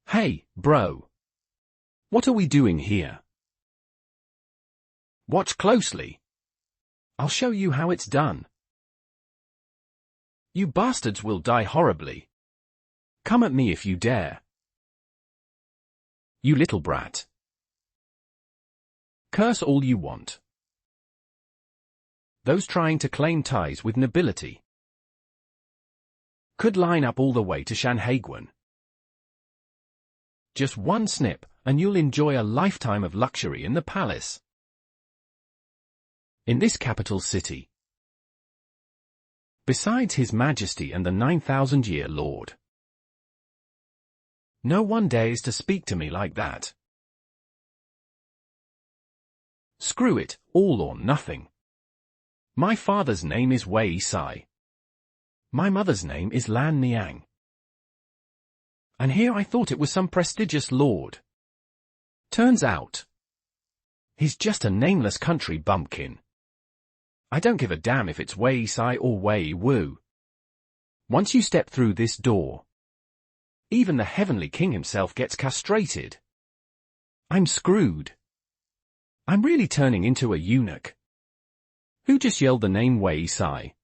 Hey, bro. What are we doing here? Watch closely. I'll show you how it's done. You bastards will die horribly. Come at me if you dare. You little brat. Curse all you want. Those trying to claim ties with nobility could line up all the way to Shanhaiguan. Just one snip, and you'll enjoy a lifetime of luxury in the palace. In this capital city. Besides His Majesty and the 9,000-year Lord. No one dares to speak to me like that. Screw it, all or nothing. My father's name is Wei Sai. My mother's name is Lan Niang. And here I thought it was some prestigious lord. Turns out, he's just a nameless country bumpkin. I don't give a damn if it's Wei Sai or Wei Wu. Once you step through this door, even the Heavenly King himself gets castrated. I'm screwed. I'm really turning into a eunuch. Who just yelled the name Wei Sai?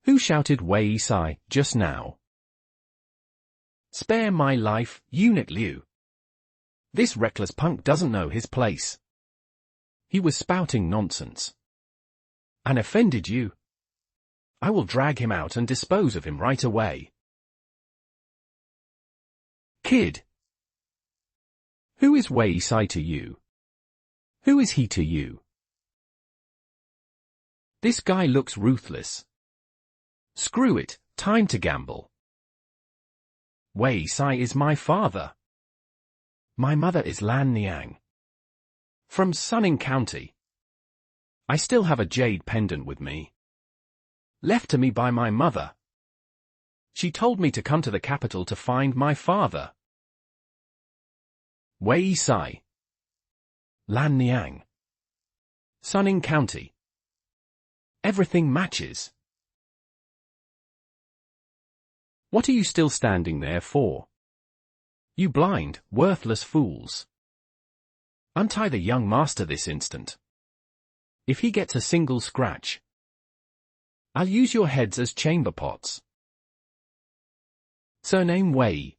Who shouted Wei Sai just now? Spare my life, Eunuch Liu. This reckless punk doesn't know his place. He was spouting nonsense. And offended you. I will drag him out and dispose of him right away. Kid. Who is Wei Sai to you? Who is he to you? This guy looks ruthless. Screw it, time to gamble. Wei Sai is my father. My mother is Lan Niang. From Sunning County. I still have a jade pendant with me. Left to me by my mother. She told me to come to the capital to find my father. Wei Sai. Lan Niang. Sunning County. Everything matches. What are you still standing there for? You blind, worthless fools. Untie the young master this instant. If he gets a single scratch, I'll use your heads as chamber pots. Surname Wei.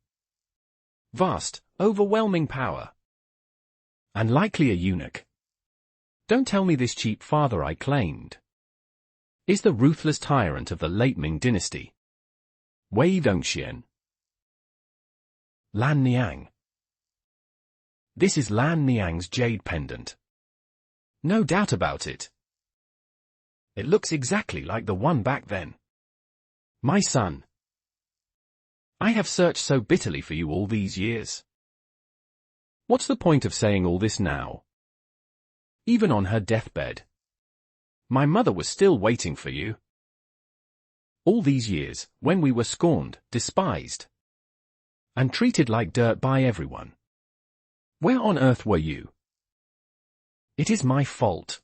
Vast, overwhelming power. And likely a eunuch. Don't tell me this cheap father I claimed is the ruthless tyrant of the late Ming dynasty. Wei Dongxian. Lan Niang. This is Lan Niang's jade pendant. No doubt about it. It looks exactly like the one back then. My son. I have searched so bitterly for you all these years. What's the point of saying all this now? Even on her deathbed. My mother was still waiting for you. All these years, when we were scorned, despised, and treated like dirt by everyone. Where on earth were you? It is my fault.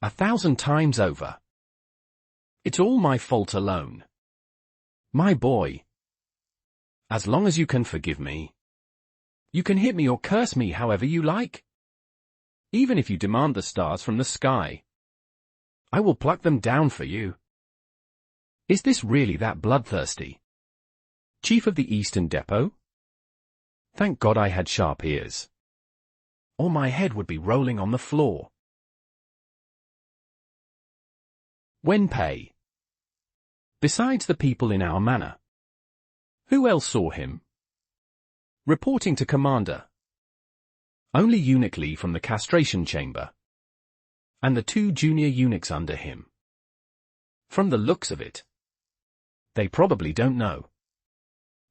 1,000 times over. It's all my fault alone. My boy. As long as you can forgive me. You can hit me or curse me however you like. Even if you demand the stars from the sky. I will pluck them down for you. Is this really that bloodthirsty? Chief of the Eastern Depot? Thank God I had sharp ears. Or my head would be rolling on the floor. Wenpei. Besides the people in our manor. Who else saw him? Reporting to Commander. Only Eunuch Li from the castration chamber. And the 2 junior eunuchs under him. From the looks of it. They probably don't know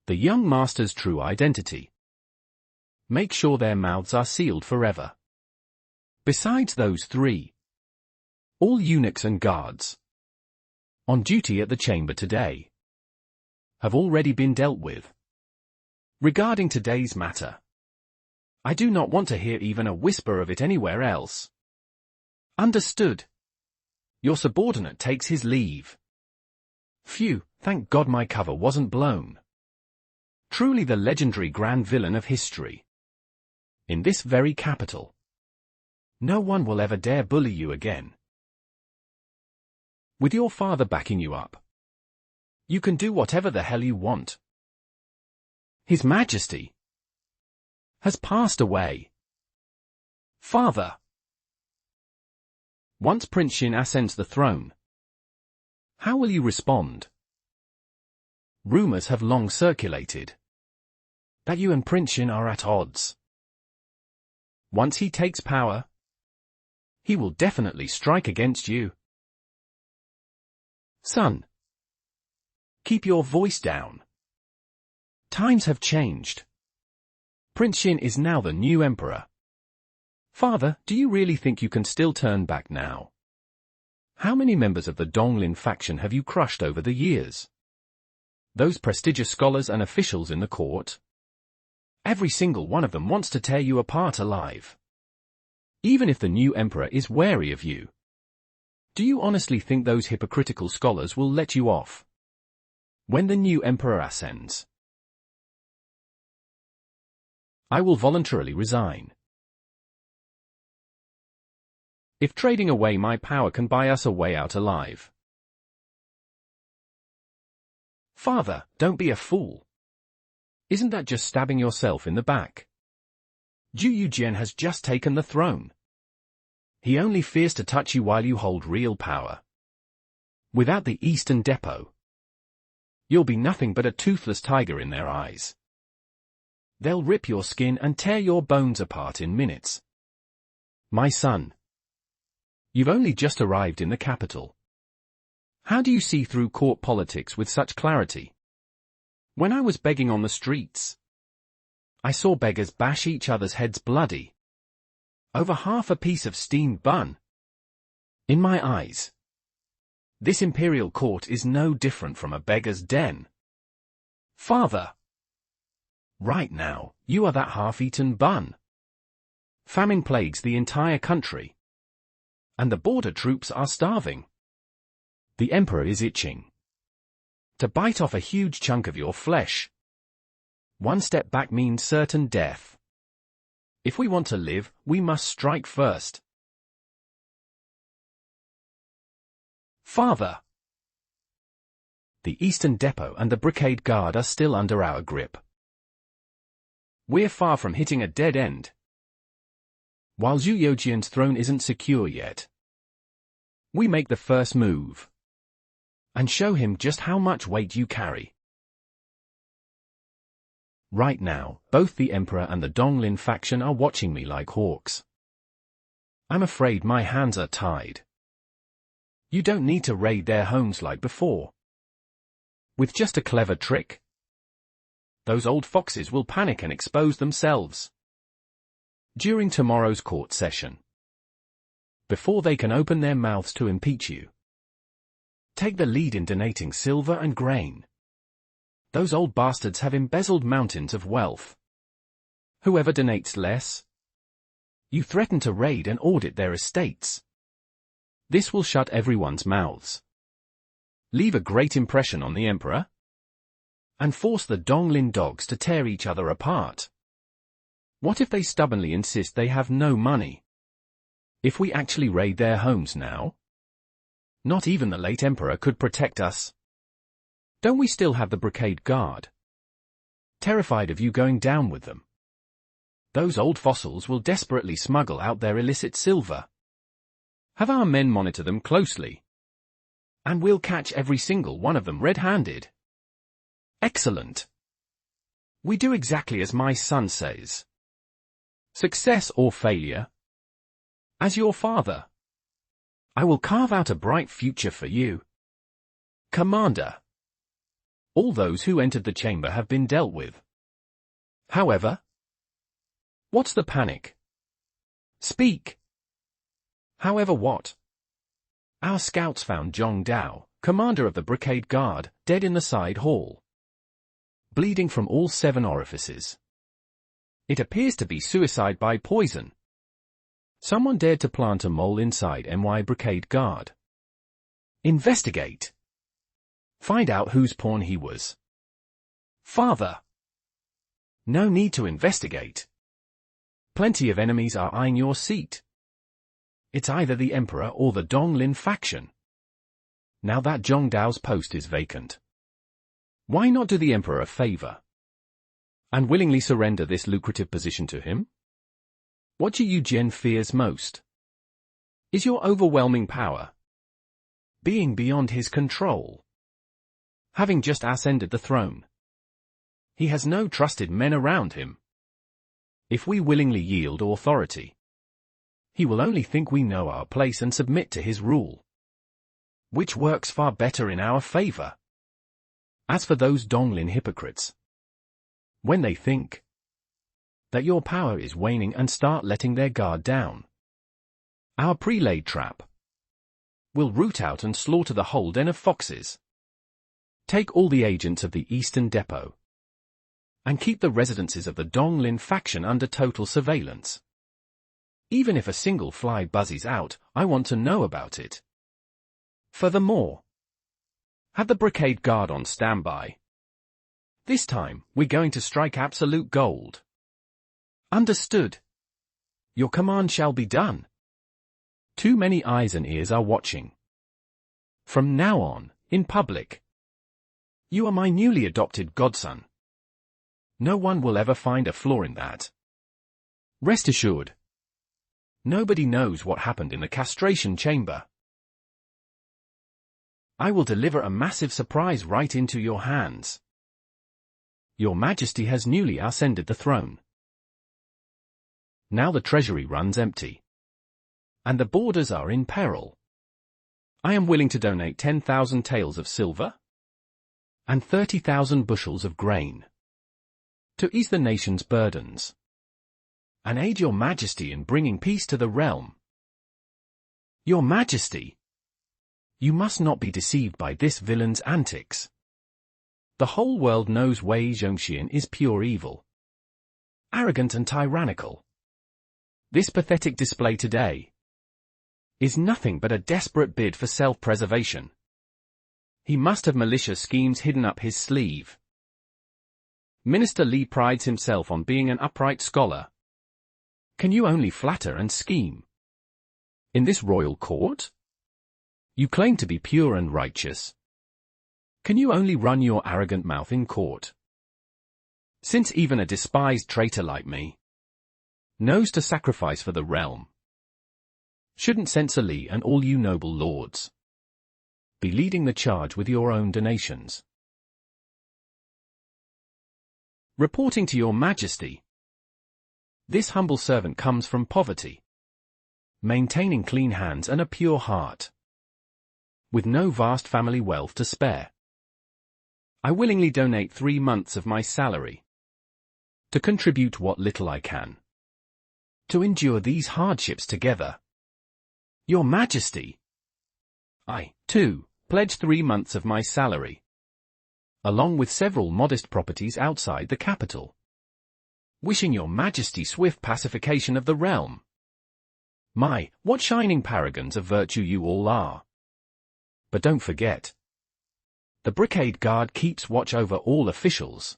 the young master's true identity. Make sure their mouths are sealed forever. Besides those 3. All eunuchs and guards on duty at the chamber today have already been dealt with. Regarding today's matter, I do not want to hear even a whisper of it anywhere else. Understood? Your subordinate takes his leave. Phew, thank God my cover wasn't blown. Truly the legendary grand villain of history. In this very capital. No one will ever dare bully you again. With your father backing you up, you can do whatever the hell you want. His Majesty has passed away. Father. Once Prince Xin ascends the throne, how will you respond? Rumors have long circulated that you and Prince Xin are at odds. Once he takes power, he will definitely strike against you. Son, keep your voice down. Times have changed. Prince Xin is now the new emperor. Father, do you really think you can still turn back now? How many members of the Donglin faction have you crushed over the years? Those prestigious scholars and officials in the court? Every single one of them wants to tear you apart alive. Even if the new emperor is wary of you. Do you honestly think those hypocritical scholars will let you off? When the new emperor ascends, I will voluntarily resign. If trading away my power can buy us a way out alive. Father, don't be a fool. Isn't that just stabbing yourself in the back? Zhu Yujian has just taken the throne. He only fears to touch you while you hold real power. Without the Eastern Depot, you'll be nothing but a toothless tiger in their eyes. They'll rip your skin and tear your bones apart in minutes. My son, you've only just arrived in the capital. How do you see through court politics with such clarity? When I was begging on the streets, I saw beggars bash each other's heads bloody over half a piece of steamed bun. In my eyes, this imperial court is no different from a beggar's den. Father, right now, you are that half-eaten bun. Famine plagues the entire country, and the border troops are starving. The emperor is itching to bite off a huge chunk of your flesh. One step back means certain death. If we want to live, we must strike first. Father, the Eastern Depot and the Brigade Guard are still under our grip. We're far from hitting a dead end. While Zhu Yujian's throne isn't secure yet, we make the first move and show him just how much weight you carry. Right now, both the Emperor and the Donglin faction are watching me like hawks. I'm afraid my hands are tied. You don't need to raid their homes like before. With just a clever trick, those old foxes will panic and expose themselves during tomorrow's court session, before they can open their mouths to impeach you. Take the lead in donating silver and grain. Those old bastards have embezzled mountains of wealth. Whoever donates less, you threaten to raid and audit their estates. This will shut everyone's mouths, leave a great impression on the emperor, and force the Donglin dogs to tear each other apart. What if they stubbornly insist they have no money? If we actually raid their homes now, not even the late emperor could protect us. Don't we still have the Brigade Guard? Terrified of you going down with them. Those old fossils will desperately smuggle out their illicit silver. Have our men monitor them closely, and we'll catch every single one of them red-handed. Excellent. We do exactly as my son says. Success or failure. As your father, I will carve out a bright future for you. Commander. All those who entered the chamber have been dealt with. However, what's the panic? Speak. However what? Our scouts found Zhong Dao, commander of the Brigade Guard, dead in the side hall, bleeding from all 7 orifices. It appears to be suicide by poison. Someone dared to plant a mole inside MY Brigade Guard. Investigate. Find out whose pawn he was. Father. No need to investigate. Plenty of enemies are eyeing your seat. It's either the Emperor or the Donglin faction. Now that Zhongdao's post is vacant, why not do the Emperor a favor and willingly surrender this lucrative position to him? What Yu Jian fears most is your overwhelming power being beyond his control. Having just ascended the throne, he has no trusted men around him. If we willingly yield authority, he will only think we know our place and submit to his rule, which works far better in our favor. As for those Donglin hypocrites, when they think that your power is waning and start letting their guard down, our pre-laid trap will root out and slaughter the whole den of foxes. Take all the agents of the Eastern Depot and keep the residences of the Donglin faction under total surveillance. Even if a single fly buzzes out, I want to know about it. Furthermore, have the Brigade Guard on standby. This time, we're going to strike absolute gold. Understood. Your command shall be done. Too many eyes and ears are watching. From now on, in public, you are my newly adopted godson. No one will ever find a flaw in that. Rest assured. Nobody knows what happened in the castration chamber. I will deliver a massive surprise right into your hands. Your Majesty has newly ascended the throne. Now the treasury runs empty, and the borders are in peril. I am willing to donate 10,000 taels of silver and 30,000 bushels of grain to ease the nation's burdens and aid your Majesty in bringing peace to the realm. Your Majesty, you must not be deceived by this villain's antics. The whole world knows Wei Zhongxian is pure evil, arrogant and tyrannical. This pathetic display today is nothing but a desperate bid for self-preservation. He must have malicious schemes hidden up his sleeve. Minister Li prides himself on being an upright scholar. Can you only flatter and scheme in this royal court? You claim to be pure and righteous. Can you only run your arrogant mouth in court? Since even a despised traitor like me knows to sacrifice for the realm, shouldn't Censor Li and all you noble lords be leading the charge with your own donations? Reporting to your Majesty, this humble servant comes from poverty, maintaining clean hands and a pure heart, with no vast family wealth to spare. I willingly donate 3 months of my salary to contribute what little I can to endure these hardships together. Your Majesty, I, too, pledge 3 months of my salary, along with several modest properties outside the capital, wishing your Majesty swift pacification of the realm. My, what shining paragons of virtue you all are. But don't forget, the Brigade Guard keeps watch over all officials.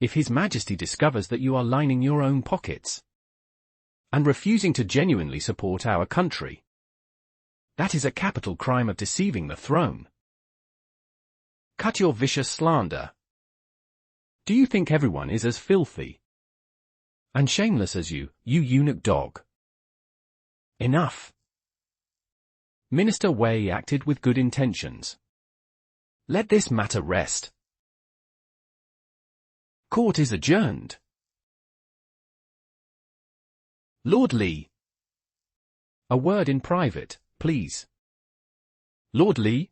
If His Majesty discovers that you are lining your own pockets and refusing to genuinely support our country, that is a capital crime of deceiving the throne. Cut your vicious slander. Do you think everyone is as filthy and shameless as you eunuch dog? Enough. Minister Wei acted with good intentions. Let this matter rest. Court is adjourned. Lord Li. A word in private, please. Lord Li.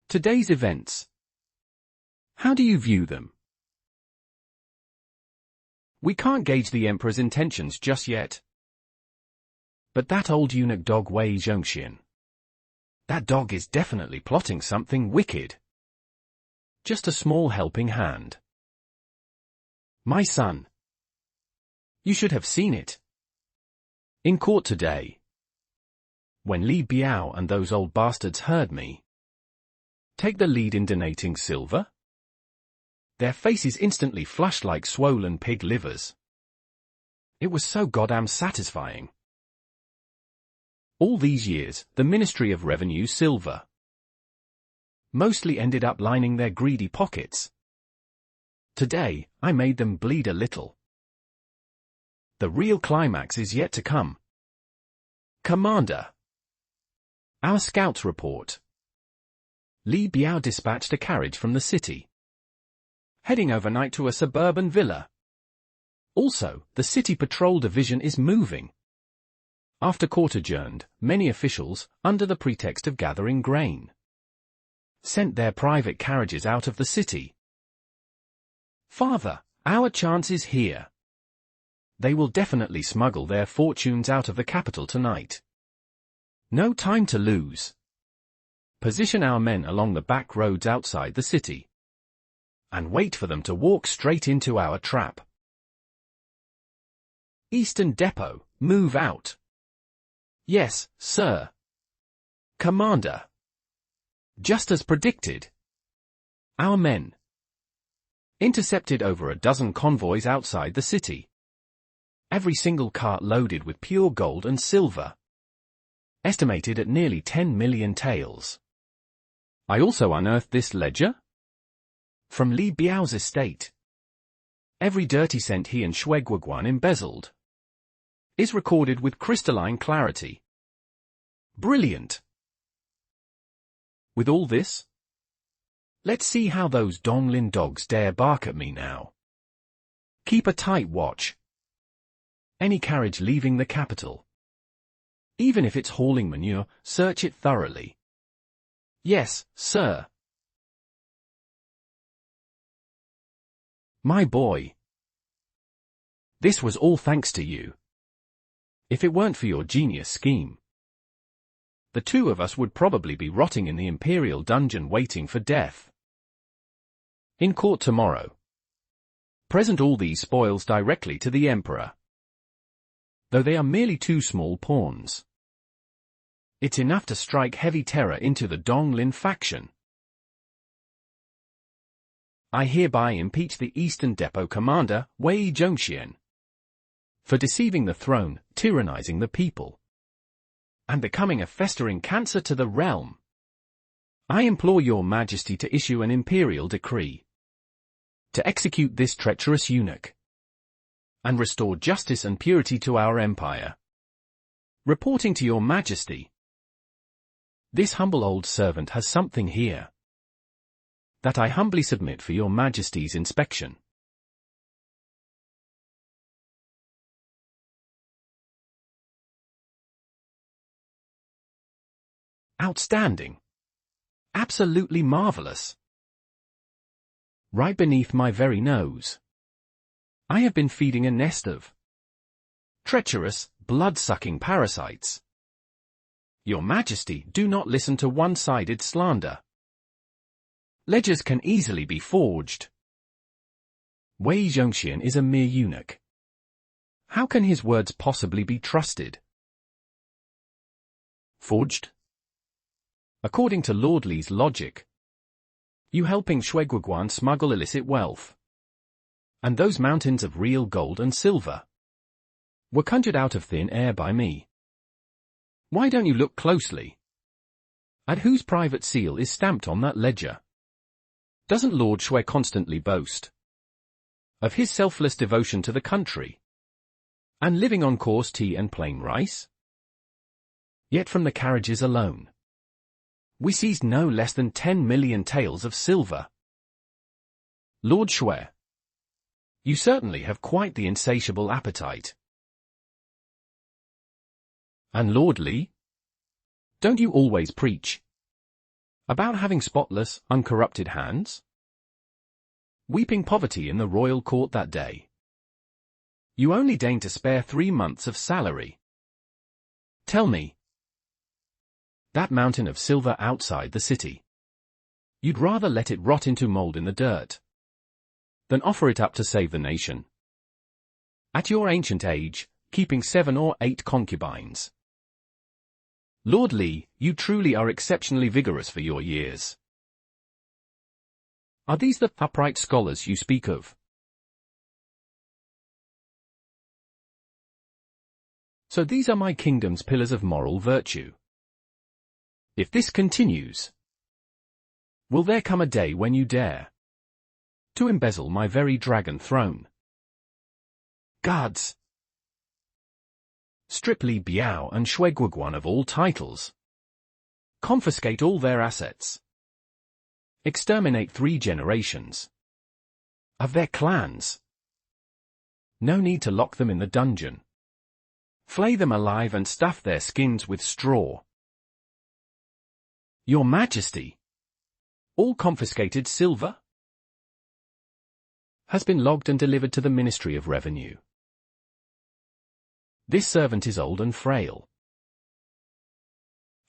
Today's events. How do you view them? We can't gauge the Emperor's intentions just yet. But that old eunuch dog Wei Zhongxian, that dog is definitely plotting something wicked. Just a small helping hand. My son, you should have seen it in court today. When Li Biao and those old bastards heard me take the lead in donating silver, Their faces instantly flushed like swollen pig livers. It was so goddamn satisfying. All these years, the Ministry of Revenue silver mostly ended up lining their greedy pockets. Today, I made them bleed a little. The real climax is yet to come. Commander. Our scouts report. Li Biao dispatched a carriage from the city, heading overnight to a suburban villa. Also, the city patrol division is moving. After court adjourned, many officials, under the pretext of gathering grain, sent their private carriages out of the city. Father, our chance is here. They will definitely smuggle their fortunes out of the capital tonight. No time to lose. Position our men along the back roads outside the city, and wait for them to walk straight into our trap. Eastern Depot, move out. Yes, sir. Commander. Just as predicted. Our men intercepted over a dozen convoys outside the city. Every single cart loaded with pure gold and silver, estimated at nearly 10 million taels. I also unearthed this ledger from Li Biao's estate. Every dirty cent he and Shui Guoguan embezzled is recorded with crystalline clarity. Brilliant. With all this, let's see how those Donglin dogs dare bark at me now. Keep a tight watch. Any carriage leaving the capital, even if it's hauling manure, search it thoroughly. Yes, sir. My boy. This was all thanks to you. If it weren't for your genius scheme, the two of us would probably be rotting in the Imperial dungeon waiting for death. In court tomorrow. Present all these spoils directly to the Emperor. Though they are merely two small pawns, it's enough to strike heavy terror into the Donglin faction. I hereby impeach the Eastern Depot Commander, Wei Zhongxian, for deceiving the throne, tyrannizing the people, and becoming a festering cancer to the realm. I implore your majesty to issue an imperial decree to execute this treacherous eunuch and restore justice and purity to our empire. Reporting to your majesty. This humble old servant has something here that I humbly submit for your majesty's inspection. Outstanding. Absolutely marvelous. Right beneath my very nose, I have been feeding a nest of treacherous, blood-sucking parasites. Your Majesty, do not listen to one-sided slander. Ledgers can easily be forged. Wei Zhongxian is a mere eunuch. How can his words possibly be trusted? Forged? According to Lord Li's logic, you helping Shui Guoguan smuggle illicit wealth, and those mountains of real gold and silver were conjured out of thin air by me. Why don't you look closely at whose private seal is stamped on that ledger? Doesn't Lord Shui constantly boast of his selfless devotion to the country and living on coarse tea and plain rice? Yet from the carriages alone, we seized no less than 10 million taels of silver. Lord Shui, you certainly have quite the insatiable appetite. And Lord Li? Don't you always preach about having spotless, uncorrupted hands? Weeping poverty in the royal court that day, you only deigned to spare 3 months of salary. Tell me, that mountain of silver outside the city, you'd rather let it rot into mold in the dirt than offer it up to save the nation. At your ancient age, keeping 7 or 8 concubines. Lord Li, you truly are exceptionally vigorous for your years. Are these the upright scholars you speak of? So these are my kingdom's pillars of moral virtue. If this continues, will there come a day when you dare to embezzle my very dragon throne? Guards! Strip Li Biao and Shui Guoguan of all titles. Confiscate all their assets. Exterminate 3 generations of their clans. No need to lock them in the dungeon. Flay them alive and stuff their skins with straw. Your Majesty, all confiscated silver has been logged and delivered to the Ministry of Revenue. This servant is old and frail,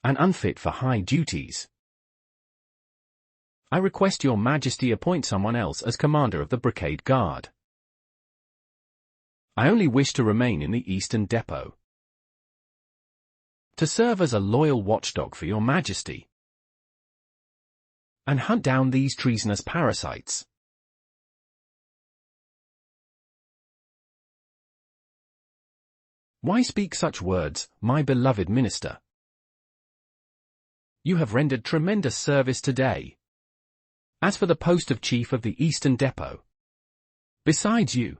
and unfit for high duties. I request your Majesty appoint someone else as commander of the Brigade Guard. I only wish to remain in the Eastern Depot, to serve as a loyal watchdog for your Majesty, and hunt down these treasonous parasites. Why speak such words, my beloved minister? You have rendered tremendous service today. As for the post of chief of the Eastern Depot, besides you,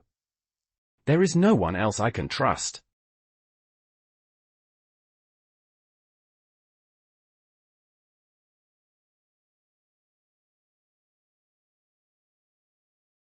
there is no one else I can trust.